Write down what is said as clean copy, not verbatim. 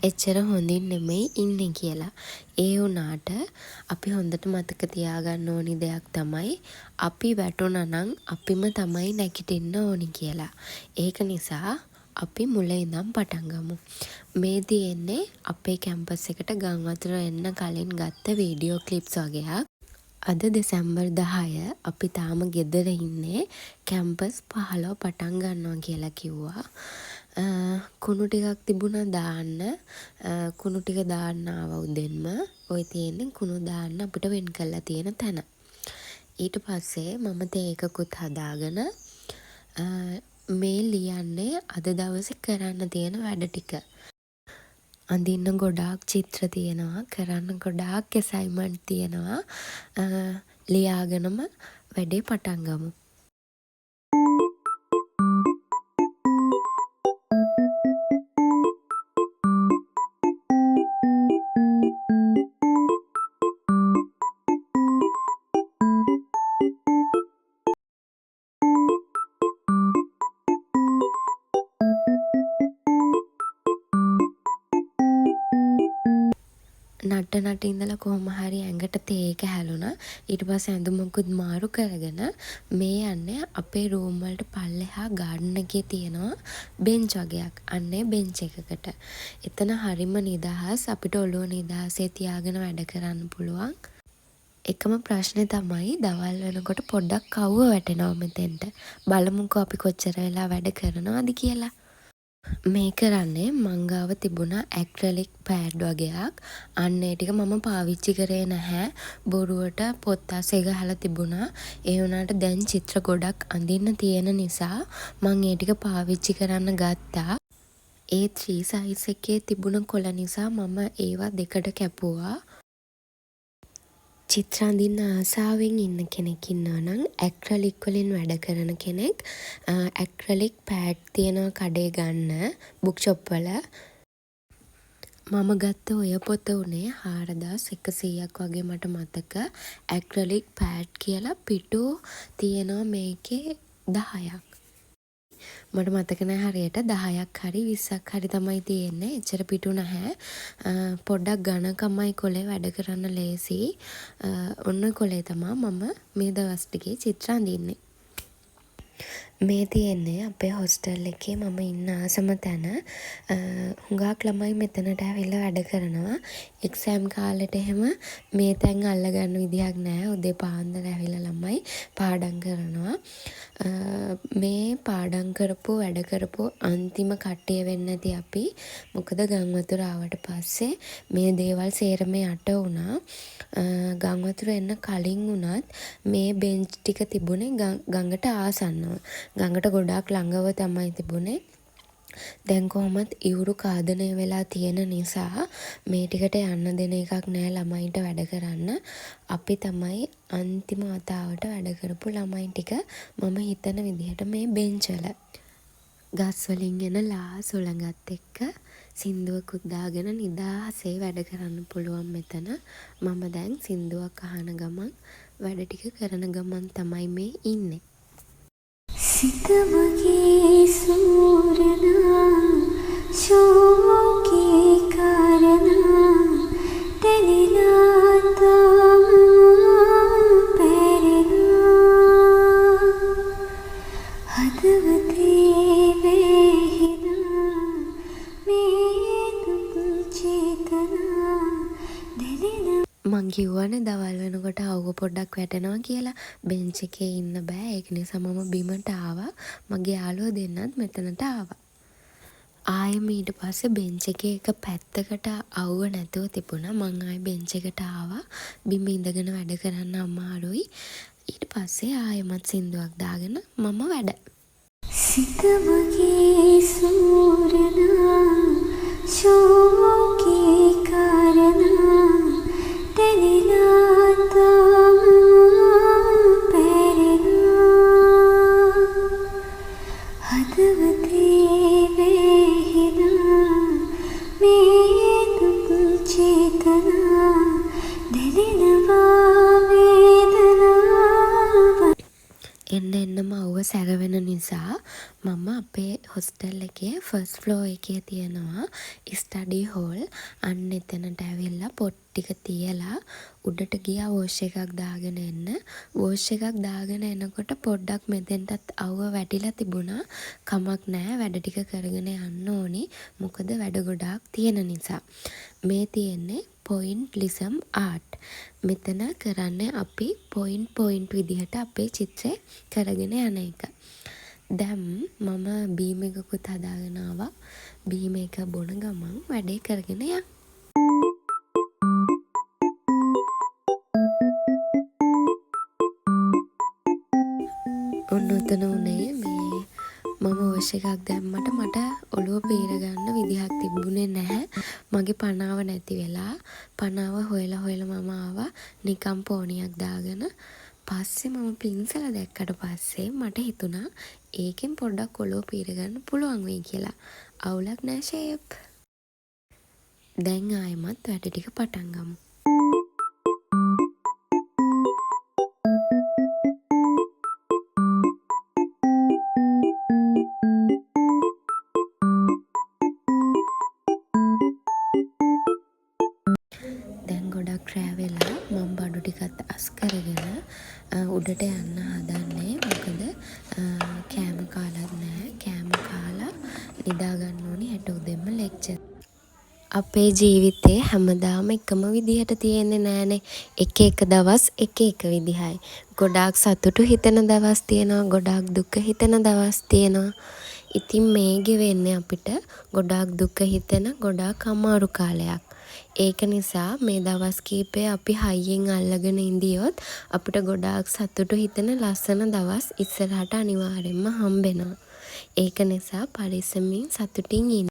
එච්චර හොඳින් නෙමෙයි ඉන්නේ කියලා. ඒ වුණාට අපි හොඳට මතක තියාගන්න ඕනි දෙයක් තමයි අපි වැටුණා නම් අපිම තමයි නැගිටින්න ඕනි කියලා. ඒක නිසා අපි මුල ඉඳන් පටන් ගමු. මේ තියෙන්නේ අපේ කැම්පස් එකට ගංවතුර එන්න කලින් ගත්ත වීඩියෝ ක්ලිප්ස් වගේක්. අද දෙසැම්බර් 10 අපි තාම ගෙදර ඉන්නේ. කැම්පස් 15 පටන් ගන්නවා කියලා කිව්වා. කුණු ටිකක් තිබුණා දාන්න. කුණු ටික දාන්න ආවා උදෙන්ම. ওই තියෙන්නේ කුණු දාන්න අපිට වෙන් කරලා තියෙන තැන. ඊට පස්සේ මම තේ එකකුත් හදාගෙන මේ ලියන්නේ අද දවසේ කරන්න තියෙන වැඩ ටික. අඳින්න ගොඩාක් චිත්‍ර තියෙනවා, කරන්න ගොඩාක් ඇසයින්මන්ට් තියෙනවා. ලියාගෙනම වැඩේ පටන් ගමු. නට ඉඳලා කොහොම හරි ඇඟට තේ එක හැලුණා. ඊට පස්සේ ඇඳුමකුත් මාරු කරගෙන මේ යන්නේ අපේ රූම් වලට පල්ලෙහා ගාඩන් එකේ තියෙනවා බෙන්ච් වගේක්. අන්නේ බෙන්ච් එකකට. එතන හරිම නිදහස්, අපිට ඔළුව නිදහසේ තියාගෙන වැඩ කරන්න පුළුවන්. එකම ප්‍රශ්නේ තමයි දවල් වෙනකොට පොඩ්ඩක් කවුව වැටෙනවා මෙතෙන්ට. බලමුකෝ අපි කොච්චර වෙලා වැඩ කරනවද කියලා. මේ කරන්නේ මං ගාව තිබුණා ඇක්‍රලික් පෑඩ් වගේක්. අන්න ඒ ටික මම පාවිච්චි කරේ නැහැ. බොරුවට පොත් අස්සේ ගහලා තිබුණා. ඒ වුණාට දැන් චිත්‍ර ගොඩක් අඳින්න තියෙන නිසා මං ඒ ටික පාවිච්චි කරන්න ගත්තා. A3 size එකේ තිබුණ කොළ නිසා මම ඒවා දෙකට කැපුවා. චිත්‍ර අඳින්න ආසාවෙන් ඉන්න කෙනෙක් ඉන්නවා නම් ඇක්‍රලික් වලින් වැඩ කරන කෙනෙක් ඇක්‍රලික් පෑඩ් තියෙන කඩේ ගන්න බුක් ෂොප් වල. මම ගත්ත ඔය පොත උනේ 4100ක් වගේ මට මතක. ඇක්‍රලික් පෑඩ් කියලා පිටු තියෙනවා මේකේ 10ක්. මට මතක නැහැ හරියට 10ක් හරි 20ක් හරි තමයි තියෙන්නේ. එච්චර පිටු නැහැ. පොඩ්ඩක් ඝනකමයි කොලේ වැඩ කරන්න ලේසි. ඔන්න කොලේ තමයි මම මේ දවස් ටිකේ චිත්‍ර අඳින්නේ. මේ තියෙන්නේ අපේ හොස්ටල් එකේ මම ඉන්න ආසම තැන. හුඟක් ළමයි මෙතනට ඇවිල්ලා වැඩ කරනවා. එක්සෑම් කාලෙට එහෙම මේ තැන් අල්ලගන්න විදියක් නැහැ. උදේ පාන්දර ඇවිල්ලා ළමයි පාඩම් කරනවා. මේ පාඩම් කරපු වැඩ කරපු අන්තිම කට්ටිය වෙන්න ඇති අපි. මොකද ගංවතුර ආවට පස්සේ මේ දේවල් සේරම යට වුණා. ගංවතුර එන්න කලින් වුණත් මේ බෙන්ච් ටික තිබුණේ ගඟට ආසන්නව. ගඟට ගොඩාක් ළඟව තමයි තිබුණේ. දැන් කොහොමත් ඉවුරු කාදනය වෙලා තියෙන නිසා මේ ටිකට යන්න දෙන එකක් නෑ ළමයින්ට වැඩ කරන්න. අපි තමයි අන්තිම වතාවට වැඩ කරපු ළමයින් ටික මම හිතන විදිහට මේ බෙන්ච් වල. ගස් වලින් එන ලා සුළඟත් එක්ක සින්දුවකුත් දාගෙන නිදාසේ වැඩ කරන්න පුළුවන් මෙතන. මම දැන් සින්දුවක් අහන ගමන් වැඩ ටික කරන ගමන් තමයි මේ ඉන්නේ. සිත මගේ සූරනා ශෝකී කරනා දෙලිලා තම පැරෙනා හදවතේ වේහිනා මේ දුක් චේතනා දෙලිලා. මං කිව්වනේ දවල් වෙනකොට අවුව පොඩ්ඩක් වැටෙනවා කියලා. බෙන්ච් එකේ ඉන්න බෑ. ඒක නිසා මම බිමට ආවා. මගේ යාළුවෝ දෙන්නත් මෙතනට ආවා. ආයෙම ඊට පස්සේ බෙන්ච් එකේ එක පැත්තකට අවුව නැතුව තිබුණා. මං ආයෙ බෙන්ච් එකට ආවා. බිම ඉඳගෙන වැඩ කරන්න අමාරුයි. ඊට පස්සේ ආයෙමත් සින්දුවක් දාගෙන මම වැඩ. සිත මගේ සූරනා ශෝකී කරනා දෙලිලා තම පැරෙනා හදවතේ වේහිනා මේ දුක් චේතනා දෙලිනවා වේදනාව. එන්න එන්නම අවුව අව්ව සැරවෙන නිසා මම අපේ හොස්ටල් එකේ ෆස්ට් ෆ්ලෝ එකේ තියෙනවා ස්ටඩි හෝල්. අන්න එතනට ඇවිල්ලා පොත් ටික තියලා උඩට ගියා වොෂ් එකක් දාගෙන එන්න. වොෂ් එකක් දාගෙන එනකොට පොඩ්ඩක් මෙතෙන්ටත් අව්ව වැටිලා තිබුණා. කමක් නෑ, වැඩ ටික කරගෙන යන්න ඕනි. මොකද වැඩ ගොඩාක් තියෙන නිසා. මේ තියෙන්නේ පොයින්ට්ලිසම් ආර්ට්. මෙතන කරන්නේ අපි පොයින්ට් විදිහට අපේ චිත්‍රය කරගෙන යන එක. දැන් මම බීම් එකකුත් හදාගෙන ආවා. බීම් එක බොන ගමන් වැඩේ කරගෙන යන්න. ඔන්න ඔතන උනේ මේ මම වොෂ් එකක් දැම්මට මට ඔළුව පීර ගන්න විදිහක් තිබුණේ නැහැ. මගේ පනාව නැති වෙලා පනාව හොයලා මම ආවා නිකම් පෝනියක් දාගෙන. පස්සේ මම පින්සල දැක්කට පස්සේ මට හිතුණා ඒකෙන් පොඩ්ඩක් ඔළුව පීර ගන්න පුළුවන් වෙයි කියලා. අවුලක් නැහැ ෂේප්. දැන් ආයෙමත් වැඩ ටික පටන් ගමු. ට්‍රැවෙලා මම බඩු ටිකත් අස් කරගෙන උඩට යන්න හදන්නේ. මොකද කෑම කාලත් නෑ. කෑම කාලා නිදා ගන්න ඕනි හෙට උදෙන්ම ලෙක්චර්. අපේ ජීවිතේ හැමදාම එකම විදිහට තියෙන්නේ නෑනේ. එක දවස් එක විදිහයි. ගොඩාක් සතුටු හිතෙන දවස් තියෙනවා. ගොඩාක් දුක හිතෙන දවස් තියෙනවා. ඉතින් මේ ගෙවෙන්නේ අපිට ගොඩාක් දුක හිතෙන ගොඩාක් අමාරු කාලයක්. ඒක නිසා මේ දවස් කීපය අපි හයියෙන් අල්ලගෙන ඉඳියොත් අපිට ගොඩාක් සතුටු හිතෙන ලස්සන දවස් ඉස්සරහට අනිවාර්යෙන්ම හම්බෙනවා. ඒක නිසා පරිස්සමින් සතුටින් ඉන්න.